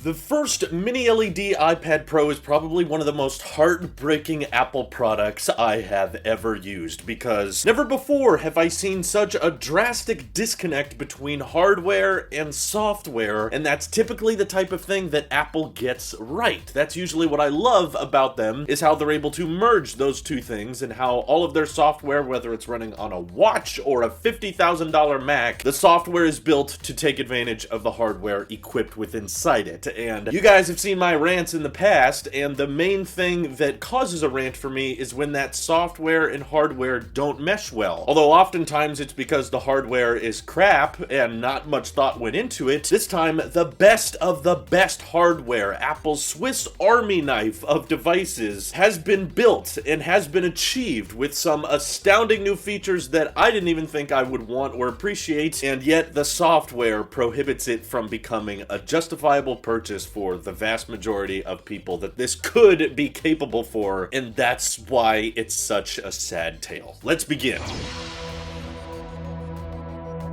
The first mini-LED iPad Pro is probably one of the most heartbreaking Apple products I have ever used, because never before have I seen such a drastic disconnect between hardware and software, and that's typically the type of thing that Apple gets right. That's usually what I love about them, is how they're able to merge those two things, and how all of their software, whether it's running on a watch or a $50,000 Mac, the software is built to take advantage of the hardware equipped with inside it. And you guys have seen my rants in the past, and the main thing that causes a rant for me is when that software and hardware don't mesh well. Although oftentimes it's because the hardware is crap and not much thought went into it, this time the best of the best hardware, Apple's Swiss Army knife of devices, has been built and has been achieved with some astounding new features that I didn't even think I would want or appreciate, and yet the software prohibits it from becoming a justifiable purchase for the vast majority of people that this could be capable for, and that's why it's such a sad tale. Let's begin.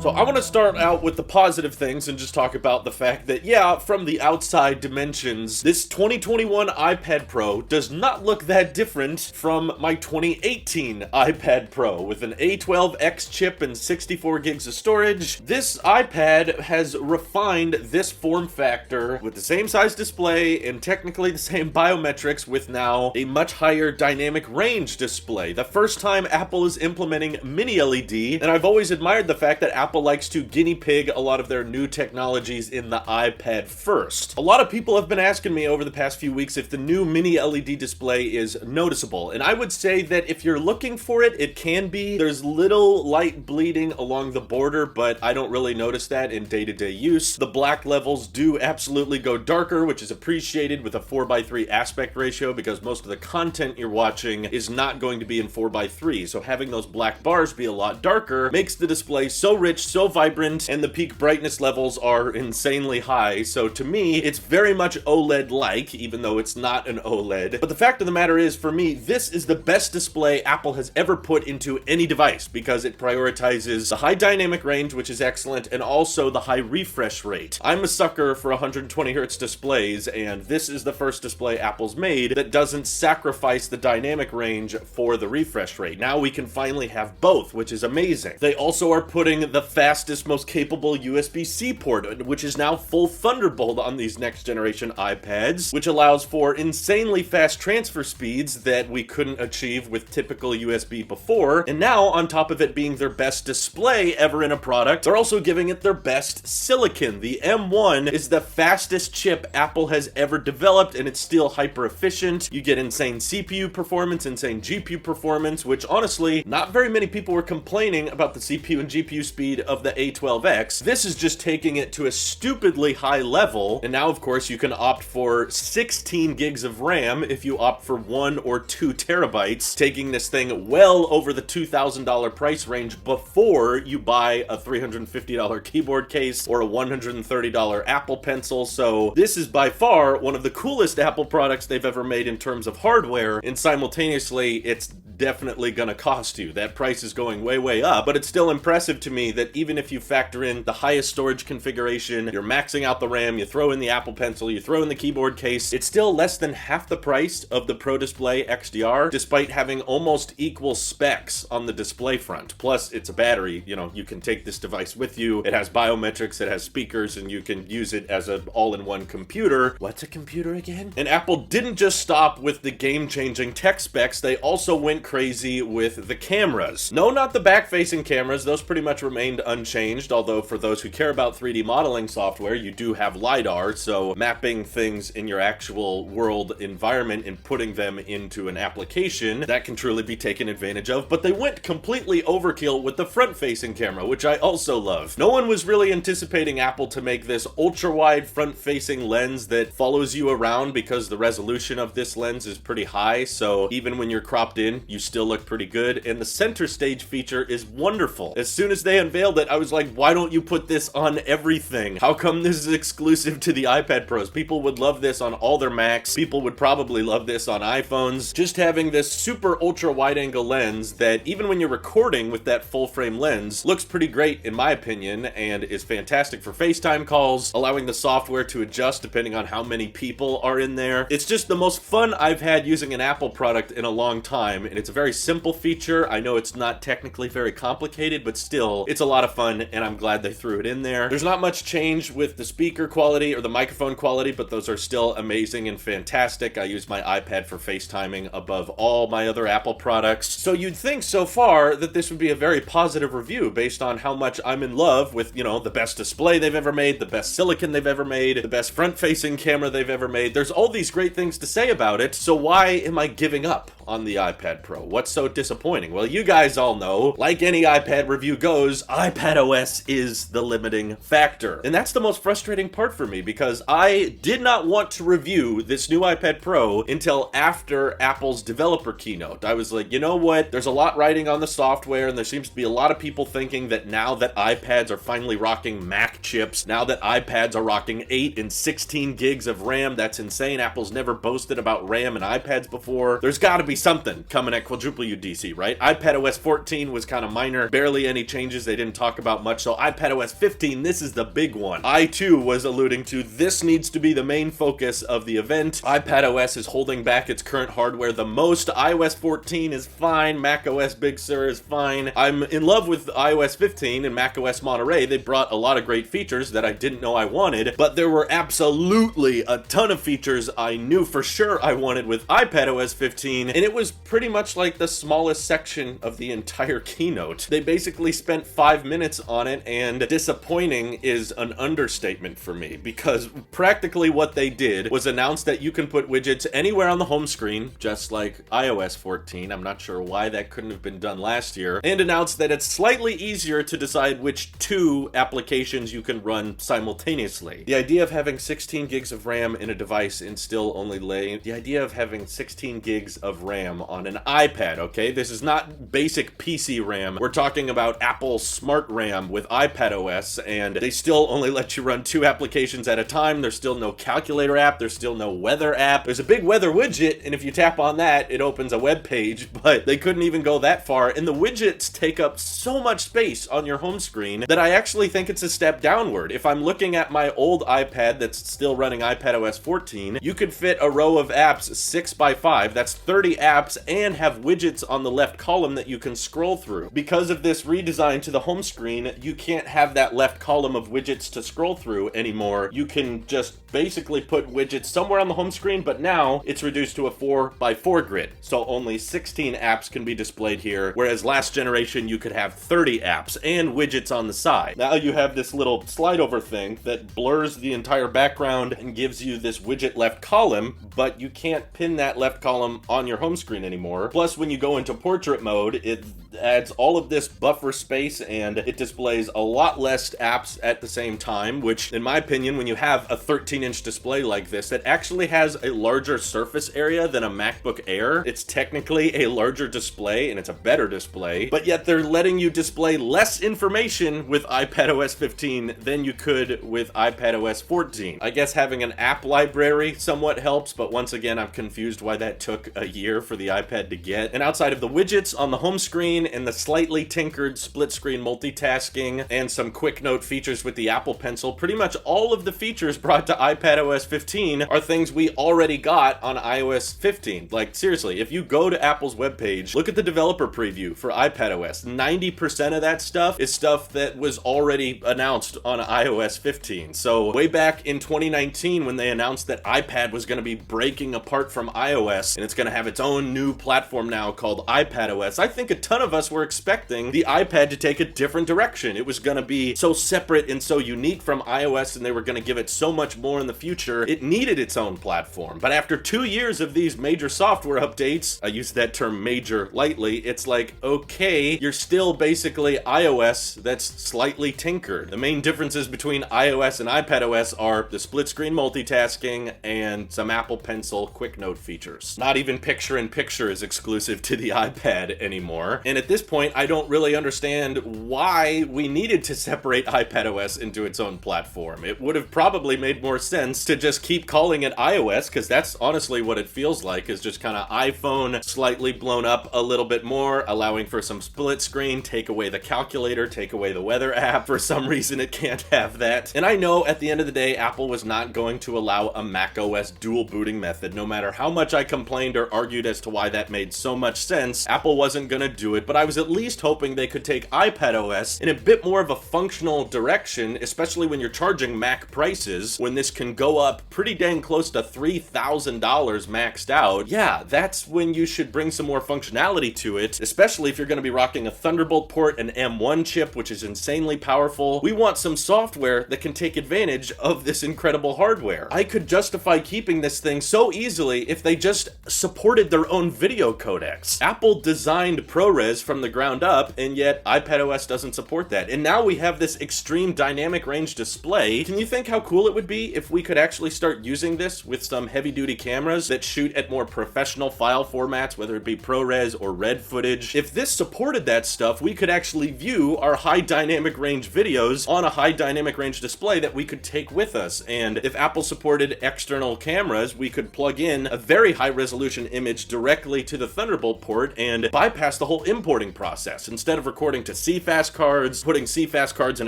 So I want to start out with the positive things and just talk about the fact that, yeah, from the outside dimensions, this 2021 iPad Pro does not look that different from my 2018 iPad Pro with an A12X chip and 64 gigs of storage. This iPad has refined this form factor with the same size display and technically the same biometrics, with now a much higher dynamic range display. The first time Apple is implementing mini-LED, and I've always admired the fact that Apple likes to guinea pig a lot of their new technologies in the iPad first. A lot of people have been asking me over the past few weeks if the new mini LED display is noticeable, and I would say that if you're looking for it, it can be. There's little light bleeding along the border, but I don't really notice that in day-to-day use. The black levels do absolutely go darker, which is appreciated with a 4:3 aspect ratio, because most of the content you're watching is not going to be in 4:3, so having those black bars be a lot darker makes the display so rich, so vibrant, and the peak brightness levels are insanely high. So to me, it's very much OLED-like, even though it's not an OLED. But the fact of the matter is, for me, this is the best display Apple has ever put into any device, because it prioritizes the high dynamic range, which is excellent, and also the high refresh rate. I'm a sucker for 120 Hz displays, and this is the first display Apple's made that doesn't sacrifice the dynamic range for the refresh rate. Now we can finally have both, which is amazing. They also are putting the fastest, most capable USB-C port, which is now full Thunderbolt on these next generation iPads, which allows for insanely fast transfer speeds that we couldn't achieve with typical USB before. And now, on top of it being their best display ever in a product, they're also giving it their best silicon. The M1 is the fastest chip Apple has ever developed, and it's still hyper efficient. You get insane CPU performance, insane GPU performance, which honestly, not very many people were complaining about the CPU and GPU speed of the A12X. This is just taking it to a stupidly high level, and now of course you can opt for 16 gigs of RAM if you opt for 1 or 2 terabytes, taking this thing well over the $2,000 price range before you buy a $350 keyboard case or a $130 Apple Pencil. So this is by far one of the coolest Apple products they've ever made in terms of hardware, and simultaneously it's definitely gonna cost you. That price is going way up, but it's still impressive to me that even if you factor in the highest storage configuration, you're maxing out the RAM, you throw in the Apple Pencil, you throw in the keyboard case, it's still less than half the price of the Pro Display XDR, despite having almost equal specs on the display front. Plus, it's a battery. You know, you can take this device with you. It has biometrics, it has speakers, and you can use it as an all-in-one computer. What's a computer again? And Apple didn't just stop with the game-changing tech specs, they also went crazy with the cameras. No, not the back-facing cameras. Those pretty much remained unchanged, although for those who care about 3D modeling software, you do have LiDAR, so mapping things in your actual world environment and putting them into an application, that can truly be taken advantage of. But they went completely overkill with the front-facing camera, which I also love. No one was really anticipating Apple to make this ultra-wide front-facing lens that follows you around, because the resolution of this lens is pretty high, so even when you're cropped in, you still look pretty good, and the center stage feature is wonderful. As soon as they unveiled it, I was like, why don't you put this on everything? How come this is exclusive to the iPad Pros? People would love this on all their Macs. People would probably love this on iPhones. Just having this super ultra wide angle lens that even when you're recording with that full frame lens looks pretty great in my opinion, and is fantastic for FaceTime calls, allowing the software to adjust depending on how many people are in there. It's just the most fun I've had using an Apple product in a long time, and it's a very simple feature. I know it's not technically very complicated, but still, it's a lot of fun, and I'm glad they threw it in there. There's not much change with the speaker quality or the microphone quality, but those are still amazing and fantastic. I use my iPad for FaceTiming above all my other Apple products. So you'd think so far that this would be a very positive review based on how much I'm in love with, you know, the best display they've ever made, the best silicon they've ever made, the best front-facing camera they've ever made. There's all these great things to say about it, so why am I giving up on the iPad Pro? What's so disappointing? Well, you guys all know, like any iPad review goes, iPadOS is the limiting factor. And that's the most frustrating part for me, because I did not want to review this new iPad Pro until after Apple's developer keynote. I was like, you know what? There's a lot riding on the software, and there seems to be a lot of people thinking that now that iPads are finally rocking Mac chips, now that iPads are rocking 8 and 16 gigs of RAM, that's insane. Apple's never boasted about RAM in iPads before. There's gotta be something coming at quadruple UDC, right? iPadOS 14 was kind of minor, barely any changes, they didn't talk about much, so iPadOS 15, this is the big one. I too was alluding to this needs to be the main focus of the event. iPadOS is holding back its current hardware the most. iOS 14 is fine, macOS Big Sur is fine. I'm in love with iOS 15 and macOS Monterey. They brought a lot of great features that I didn't know I wanted, but there were absolutely a ton of features I knew for sure I wanted with iPadOS 15, and it was pretty much like the smallest section of the entire keynote. They basically spent 5 minutes on it, and disappointing is an understatement for me, because practically what they did was announce that you can put widgets anywhere on the home screen, just like iOS 14. I'm not sure why that couldn't have been done last year, and announced that it's slightly easier to decide which 2 applications you can run simultaneously. The idea of having 16 gigs of RAM in a device and still only the idea of having 16 gigs of RAM on an iPad, okay? This is not basic PC RAM. We're talking about Apple Smart RAM with iPadOS, and they still only let you run 2 applications at a time. There's still no calculator app. There's still no weather app. There's a big weather widget, and if you tap on that, it opens a web page, but they couldn't even go that far, and the widgets take up so much space on your home screen that I actually think it's a step downward. If I'm looking at my old iPad that's still running iPadOS 14, you could fit a row of apps 6x5, that's 30 apps, and have widgets on the left column that you can scroll through. Because of this redesign to the home screen, you can't have that left column of widgets to scroll through anymore. You can just basically put widgets somewhere on the home screen, but now it's reduced to a 4x4 grid. So only 16 apps can be displayed here, whereas last generation you could have 30 apps and widgets on the side. Now you have this little slide over thing that blurs the entire background and gives you this widget left column, but you can't pin that left column on your home screen anymore. Plus, when you go into portrait mode, it adds all of this buffer space and it displays a lot less apps at the same time, which in my opinion, when you have a 13-inch display like this that actually has a larger surface area than a MacBook Air, it's technically a larger display and it's a better display, but yet they're letting you display less information with iPadOS 15 than you could with iPadOS 14. I guess having an app library somewhat helps, but once again, I'm confused why that took a year for the iPad to get. And outside of the widgets on the home screen and the slightly tinkered split screen multitasking and some quick note features with the Apple Pencil, pretty much all of the features brought to iPadOS 15 are things we already got on iOS 15. Like, seriously, if you go to Apple's webpage, look at the developer preview for iPadOS. 90% of that stuff is stuff that was already announced on iOS 15. So way back in 2019, when they announced that iPad was going to be breaking apart from iOS and it's going to have its own new platform now called iPadOS, I think a ton of us were expecting the iPad to take a different direction. It was going to be so separate and so unique from iOS, and they were going to give it so much more in the future. It needed its own platform. But after 2 years of these major software updates, I use that term major lightly, it's like, okay, you're still basically iOS that's slightly tinkered. The main differences between iOS and iPadOS are the split screen multitasking and some Apple Pencil quick note features. Not even picture picture-in-picture is exclusive to the iPad anymore. And at this point, I don't really understand why we needed to separate iPadOS into its own platform. It would have probably made more sense to just keep calling it iOS, because that's honestly what it feels like, is just kind of iPhone slightly blown up a little bit more, allowing for some split screen, take away the calculator, take away the weather app. For some reason, it can't have that. And I know at the end of the day, Apple was not going to allow a macOS dual booting method. No matter how much I complained or argued as to why that made so much sense, Apple wasn't gonna do it, but I was at least hoping they could take iPadOS in a bit more of a functional direction, especially when you're charging Mac prices, when this can go up pretty dang close to $3,000 maxed out. Yeah, that's when you should bring some more functionality to it, especially if you're gonna be rocking a Thunderbolt port, an M1 chip, which is insanely powerful. We want some software that can take advantage of this incredible hardware. I could justify keeping this thing so easily if they just supported their own video codecs. Apple designed ProRes from the ground up, and yet iPadOS doesn't support that. And now we have this extreme dynamic range display. Can you think how cool it would be if we could actually start using this with some heavy-duty cameras that shoot at more professional file formats, whether it be ProRes or Red footage? If this supported that stuff, we could actually view our high dynamic range videos on a high dynamic range display that we could take with us. And if Apple supported external cameras, we could plug in a very high resolution image directly to the Thunderbolt port and bypass the whole importing process. Instead of recording to CFast cards, putting CFast cards in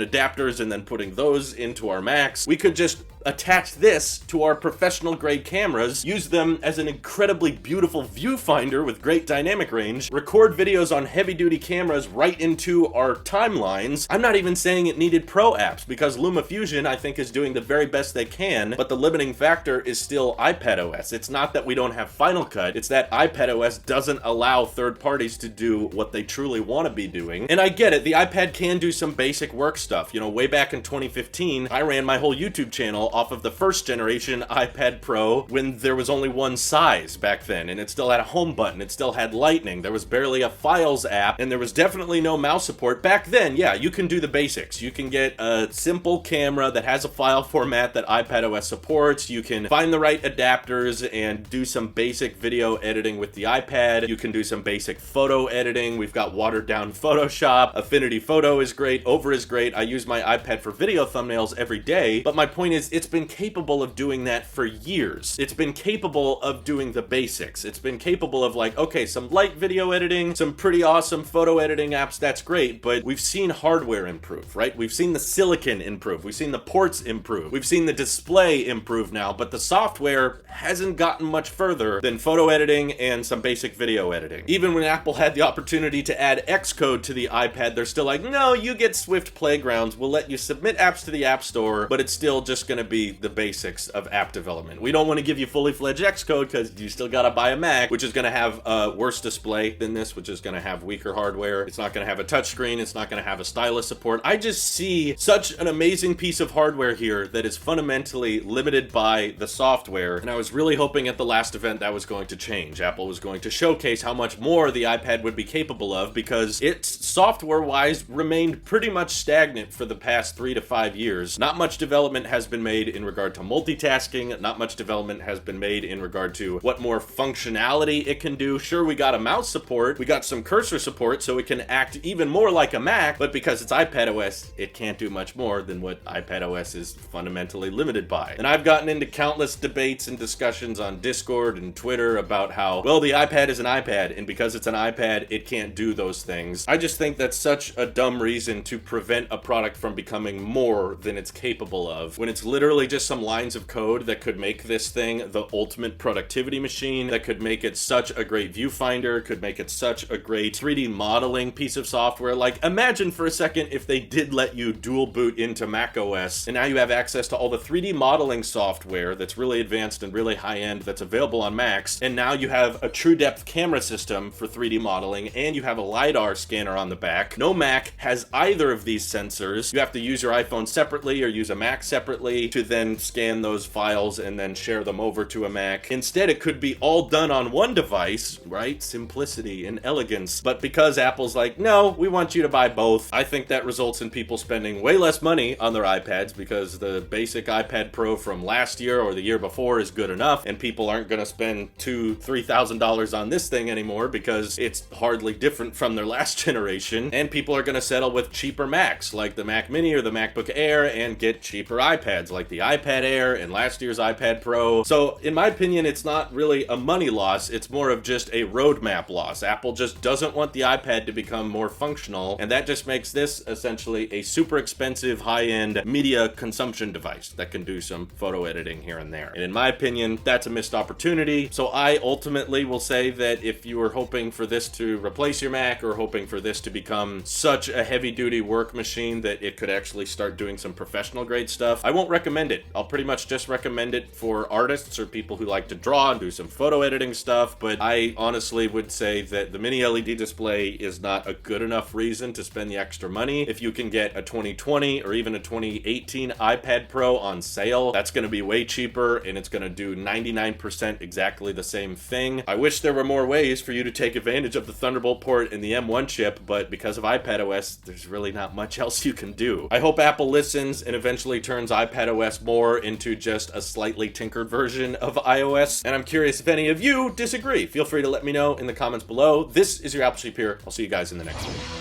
adapters and then putting those into our Macs, we could just attach this to our professional grade cameras, use them as an incredibly beautiful viewfinder with great dynamic range, record videos on heavy duty cameras right into our timelines. I'm not even saying it needed pro apps, because LumaFusion I think is doing the very best they can, but the limiting factor is still iPadOS. It's not that we don't have Final Cut, it's that iPadOS doesn't allow third parties to do what they truly want to be doing. And I get it, the iPad can do some basic work stuff. You know, way back in 2015, I ran my whole YouTube channel off of the first generation iPad Pro when there was only one size back then, and it still had a home button, it still had Lightning, there was barely a Files app, and there was definitely no mouse support. Back then, yeah, you can do the basics. You can get a simple camera that has a file format that iPadOS supports, you can find the right adapters and do some basic video editing with the iPad, you can do some basic photo editing. We've got watered down Photoshop, Affinity Photo is great, Over is great. I use my iPad for video thumbnails every day, but my point is, it's been capable of doing that for years. It's been capable of doing the basics. It's been capable of, like, okay, some light video editing, some pretty awesome photo editing apps, that's great, but we've seen hardware improve, right? We've seen the silicon improve, we've seen the ports improve, we've seen the display improve now, but the software hasn't gotten much further than photo editing and some basic video editing. Even when Apple had the opportunity to add Xcode to the iPad, they're still like, no, you get Swift Playgrounds, we'll let you submit apps to the App Store, but it's still just gonna be the basics of app development. We don't want to give you fully fledged Xcode because you still gotta buy a Mac, which is gonna have a worse display than this, which is gonna have weaker hardware. It's not gonna have a touchscreen, it's not gonna have a stylus support. I just see such an amazing piece of hardware here that is fundamentally limited by the software, and I was really hoping at the last event that was going to change. Apple was going to showcase how much more the iPad would be capable of, because its software-wise remained pretty much stagnant for the past 3 to 5 years. Not much development has been made in regard to multitasking, not much development has been made in regard to what more functionality it can do. Sure, we got a mouse support, we got some cursor support, so it can act even more like a Mac, but because it's iPadOS, it can't do much more than what iPadOS is fundamentally limited by. And I've gotten into countless debates and discussions on Discord and Twitter about how, well, the iPad is an iPad, and because it's an iPad, it can't do those things. I just think that's such a dumb reason to prevent a product from becoming more than it's capable of, when it's literally just some lines of code that could make this thing the ultimate productivity machine, that could make it such a great viewfinder, could make it such a great 3D modeling piece of software. Like, imagine for a second if they did let you dual boot into macOS, and now you have access to all the 3D modeling software that's really advanced and really high-end that's available on Macs, and now you have a true depth camera system for 3D modeling, and you have a LiDAR scanner on the back. No Mac has either of these sensors. You have to use your iPhone separately or use a Mac separately to to then scan those files and then share them over to a Mac. Instead, it could be all done on one device, right? Simplicity and elegance. But because Apple's like, no, we want you to buy both, I think that results in people spending way less money on their iPads because the basic iPad Pro from last year or the year before is good enough, and people aren't going to spend $2,000-$3,000 on this thing anymore because it's hardly different from their last generation, and people are going to settle with cheaper Macs like the Mac Mini or the MacBook Air and get cheaper iPads like the iPad Air and last year's iPad Pro. So in my opinion, it's not really a money loss, it's more of just a roadmap loss. Apple just doesn't want the iPad to become more functional, and that just makes this essentially a super expensive high-end media consumption device that can do some photo editing here and there. And in my opinion, that's a missed opportunity. So I ultimately will say that if you were hoping for this to replace your Mac or hoping for this to become such a heavy-duty work machine that it could actually start doing some professional grade stuff, I won't recommend it. I'll pretty much just recommend it for artists or people who like to draw and do some photo editing stuff, but I honestly would say that the mini LED display is not a good enough reason to spend the extra money. If you can get a 2020 or even a 2018 iPad Pro on sale, that's going to be way cheaper and it's going to do 99% exactly the same thing. I wish there were more ways for you to take advantage of the Thunderbolt port and the M1 chip, but because of iPadOS, there's really not much else you can do. I hope Apple listens and eventually turns iPadOS more into just a slightly tinkered version of iOS, and I'm curious if any of you disagree. Feel free to let me know in the comments below. This is your Apple Sheep here. I'll see you guys in the next one.